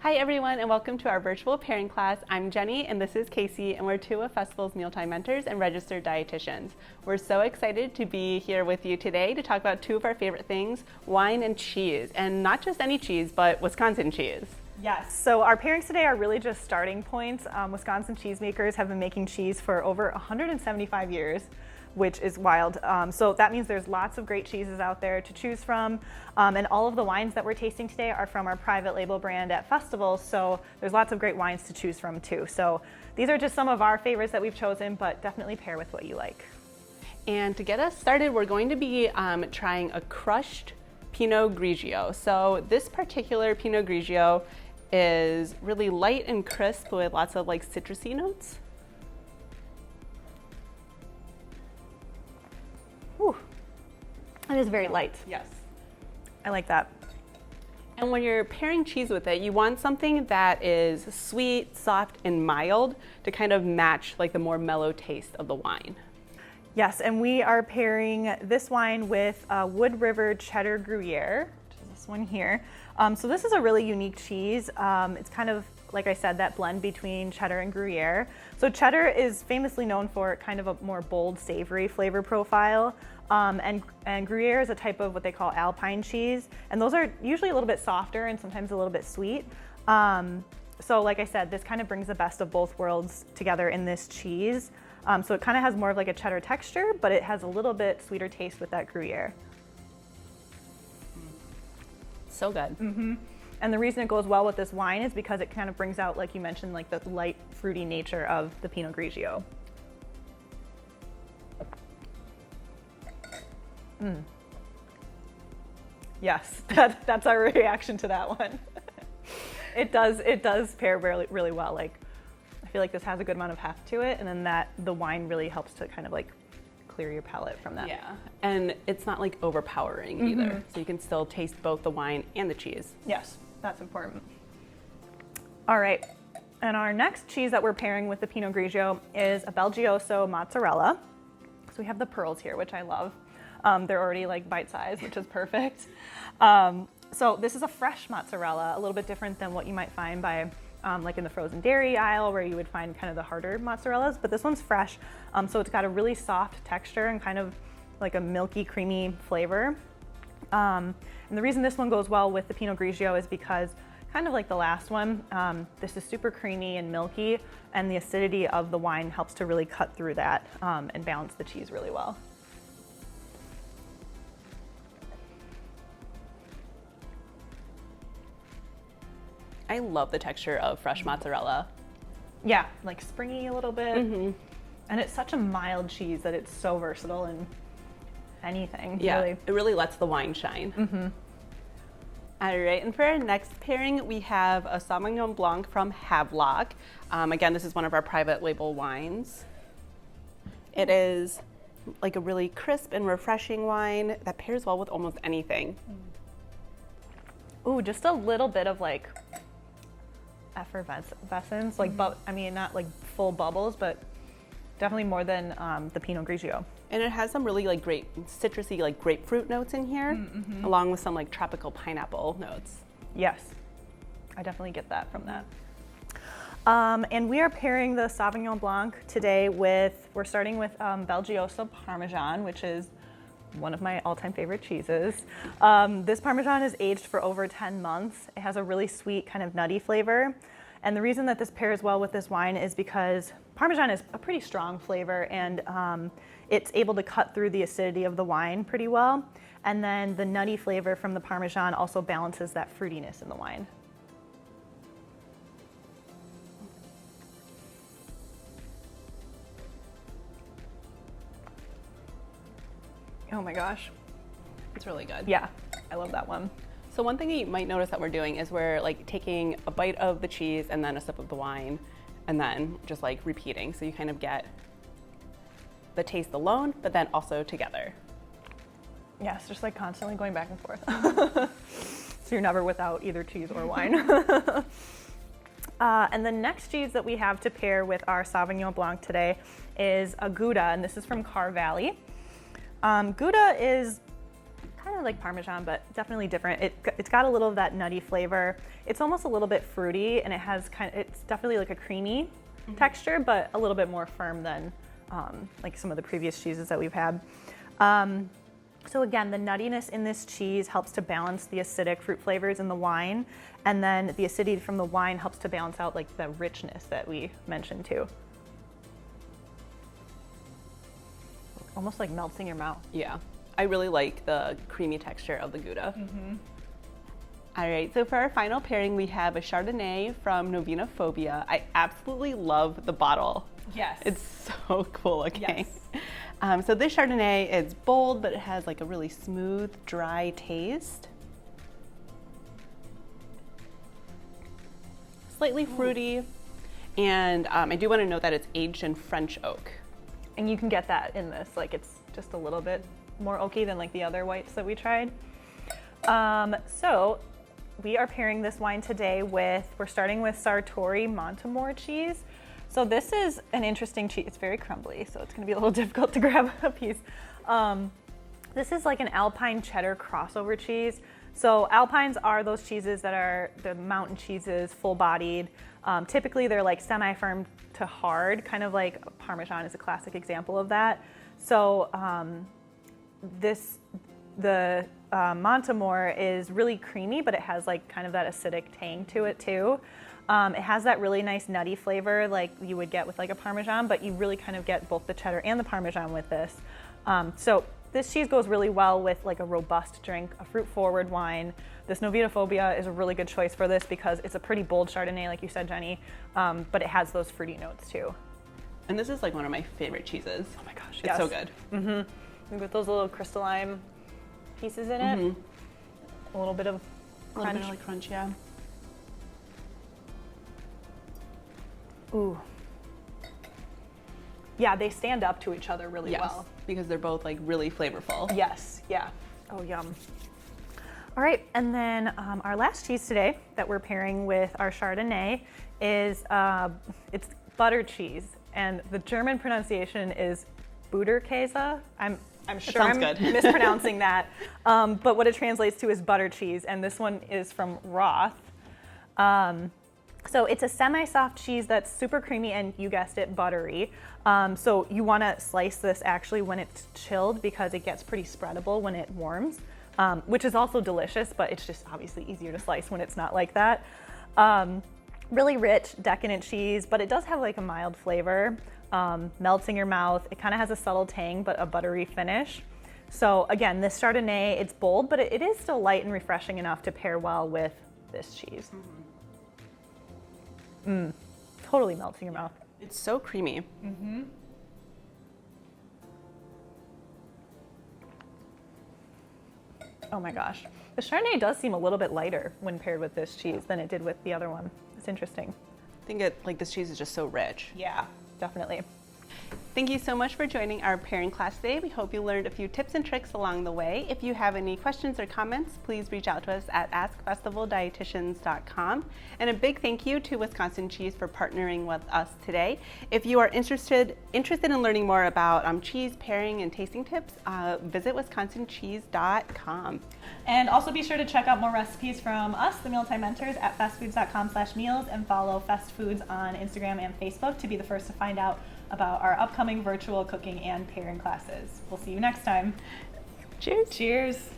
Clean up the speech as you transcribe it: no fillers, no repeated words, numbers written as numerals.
Hi everyone, and welcome to our virtual pairing class. I'm Jenny and this is Casey, and we're two of Festival's mealtime mentors and registered dietitians. We're so excited to be here with you today to talk about two of our favorite things, wine and cheese. And not just any cheese, but Wisconsin cheese. Yes, so our pairings today are really just starting points. Wisconsin cheesemakers have been making cheese for over 175 years, which is wild. So that means there's lots of great cheeses out there to choose from. And all of the wines that we're tasting today are from our private label brand at Festival. So there's lots of great wines to choose from too. So these are just some of our favorites that we've chosen, but definitely pair with what you like. And to get us started, we're going to be trying a crushed Pinot Grigio. So this particular Pinot Grigio is really light and crisp with lots of like citrusy notes. Ooh, it is very light. Yes. I like that. And when you're pairing cheese with it, you want something that is sweet, soft, and mild to kind of match like the more mellow taste of the wine. Yes, and we are pairing this wine with Wood River Cheddar Gruyere, which is this one here. So this is a really unique cheese. It's kind of, like I said, that blend between cheddar and Gruyere. So cheddar is famously known for kind of a more bold, savory flavor profile. And Gruyere is a type of what they call Alpine cheese. And those are usually a little bit softer and sometimes a little bit sweet. So like I said, this kind of brings the best of both worlds together in this cheese. So it kind of has more of like a cheddar texture, but it has a little bit sweeter taste with that Gruyere. So good. Mm-hmm. And the reason it goes well with this wine is because it kind of brings out, like you mentioned, like the light fruity nature of the Pinot Grigio. Yes, that's our reaction to that one. It does pair really, really well. Like, I feel like this has a good amount of heft to it, and then the wine really helps to kind of like clear your palate from that. Yeah, and it's not like overpowering either, so you can still taste both the wine and the cheese. Yes, that's important. All right, and our next cheese that we're pairing with the Pinot Grigio is a Belgeso Mozzarella. So we have the pearls here, which I love. They're already like bite-sized, which is perfect. So this is a fresh mozzarella, a little bit different than what you might find by like in the frozen dairy aisle where you would find kind of the harder mozzarellas, but this one's fresh. So it's got a really soft texture and kind of like a milky, creamy flavor. And the reason this one goes well with the Pinot Grigio is because kind of like the last one, this is super creamy and milky, and the acidity of the wine helps to really cut through that and balance the cheese really well. I love the texture of fresh mozzarella. Yeah, like springy a little bit. And it's such a mild cheese that it's so versatile in anything. Yeah, really. it really lets the wine shine. All right, and for our next pairing, we have a Sauvignon Blanc from Havelock. Again, this is one of our private label wines. It is like a really crisp and refreshing wine that pairs well with almost anything. Ooh, just a little bit of like effervescence, like I mean, not like full bubbles, but definitely more than the Pinot Grigio. And it has some really like great citrusy like grapefruit notes in here, along with some like tropical pineapple notes. Yes, I definitely get that from that. And we are pairing the Sauvignon Blanc today we're starting with Belgeso Parmesan, which is one of my all-time favorite cheeses. This Parmesan is aged for over 10 months. It has a really sweet kind of nutty flavor. And the reason that this pairs well with this wine is because Parmesan is a pretty strong flavor, and it's able to cut through the acidity of the wine pretty well. And then the nutty flavor from the Parmesan also balances that fruitiness in the wine. Oh my gosh. It's really good. Yeah, I love that one. So one thing that you might notice that we're doing is we're like taking a bite of the cheese and then a sip of the wine and then just like repeating. So you kind of get the taste alone, but then also together. Yes, just like constantly going back and forth. So you're never without either cheese or wine. And the next cheese that we have to pair with our Sauvignon Blanc today is a Gouda, and this is from Car Valley. Gouda is kind kind of like Parmesan, but definitely different. It's got a little of that nutty flavor. It's almost a little bit fruity, and it's definitely like a creamy texture, but a little bit more firm than like some of the previous cheeses that we've had. So again, the nuttiness in this cheese helps to balance the acidic fruit flavors in the wine, and then the acidity from the wine helps to balance out like the richness that we mentioned too. Almost like melts in your mouth. Yeah, I really like the creamy texture of the Gouda. All right, so for our final pairing, we have a Chardonnay from Novenaphobia. I absolutely love the bottle. Yes. It's so cool looking. Yes. So this Chardonnay is bold, but it has like a really smooth, dry taste. Slightly fruity. And I do want to note that it's aged in French oak. And you can get that in this, like it's just a little bit more oaky than like the other whites that we tried. So we are pairing this wine today we're starting with Sartori Montemor cheese. So this is an interesting cheese. It's very crumbly, so it's gonna be a little difficult to grab a piece. This is like an Alpine Cheddar crossover cheese. So Alpines are those cheeses that are the mountain cheeses, full-bodied. Typically they're like semi-firm to hard, kind of like Parmesan is a classic example of that. So the Montemor is really creamy, but it has like kind of that acidic tang to it too. It has that really nice nutty flavor like you would get with like a Parmesan, but you really kind of get both the cheddar and the Parmesan with this. So this cheese goes really well with like a robust drink, a fruit-forward wine. This Novenaphobia is a really good choice for this because it's a pretty bold Chardonnay, like you said, Jenny, but it has those fruity notes too. And this is like one of my favorite cheeses. Oh my gosh, it's so good. With those little crystalline pieces in it, a little bit of crunch. A little bit of like crunch, yeah. Ooh. Yeah, they stand up to each other really well. Because they're both like really flavorful. Yes, yeah. Oh, yum. All right, and then our last cheese today that we're pairing with our Chardonnay is it's butter cheese, and the German pronunciation is Butterkäse. I'm sure I'm mispronouncing that, but what it translates to is butter cheese, and this one is from Roth. So it's a semi-soft cheese that's super creamy and, you guessed it, buttery. So you want to slice this actually when it's chilled because it gets pretty spreadable when it warms, which is also delicious, but it's just obviously easier to slice when it's not like that. Really rich, decadent cheese, but it does have like a mild flavor, melts in your mouth. It kind of has a subtle tang, but a buttery finish. So again, this Chardonnay, it's bold, but it is still light and refreshing enough to pair well with this cheese. Totally melts in your mouth. It's so creamy. Oh my gosh. The Chardonnay does seem a little bit lighter when paired with this cheese than it did with the other one. It's interesting. I think this cheese is just so rich. Yeah, definitely. Thank you so much for joining our pairing class today. We hope you learned a few tips and tricks along the way. If you have any questions or comments, please reach out to us at askfestivaldietitians.com. And a big thank you to Wisconsin Cheese for partnering with us today. If you are interested in learning more about cheese pairing and tasting tips, visit wisconsincheese.com. And also be sure to check out more recipes from us, the Mealtime Mentors, at fastfoods.com/meals, and follow Fast Foods on Instagram and Facebook to be the first to find out about our upcoming virtual cooking and pairing classes. We'll see you next time. Cheers. Cheers.